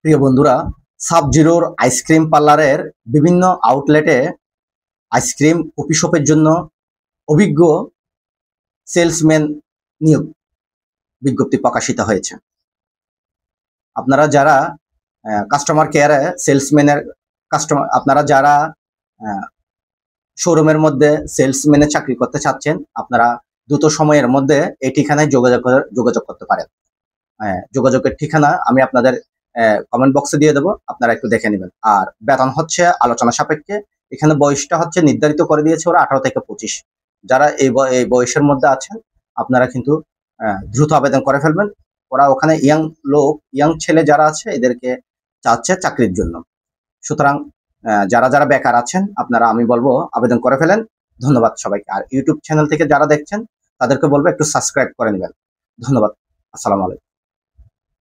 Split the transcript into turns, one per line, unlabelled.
প্রিয় বন্ধুরা, সাব-জিরোর আইসক্রিম পার্লারের বিভিন্ন আউটলেটে আইসক্রিম কফি শপের জন্য অভিজ্ঞ সেলসম্যান নিয়োগ বিজ্ঞপ্তি প্রকাশিত হয়েছে। আপনারা যারা কাস্টমার কেয়ারে সেলসম্যানের আপনারা যারা শোরুমের মধ্যে সেলসম্যানের চাকরি করতে চাচ্ছেন, আপনারা দ্রুত সময়ের মধ্যে এই ঠিকানায় যোগাযোগ করতে পারেন। যোগাযোগের ঠিকানা আমি আপনাদের কমেন্ট বক্সে দিয়ে দেবো, আপনারা একটু দেখে নেবেন। আর বেতন হচ্ছে আলোচনা সাপেক্ষে। এখানে বয়সটা হচ্ছে নির্ধারিত করে দিয়েছে ওরা 18 থেকে 25। যারা এই বয়সের মধ্যে আছেন আপনারা কিন্তু দ্রুত আবেদন করে ফেলবেন। ওরা ওখানে ইয়াং ছেলে যারা আছে এদেরকে চাচ্ছে চাকরির জন্য। সুতরাং যারা বেকার আছেন আপনারা, আমি বলবো আবেদন করে ফেলেন। ধন্যবাদ সবাইকে। আর ইউটিউব চ্যানেল থেকে যারা দেখছেন তাদেরকে বলবো একটু সাবস্ক্রাইব করে নেবেন। ধন্যবাদ। আসসালামু আলাইকুম।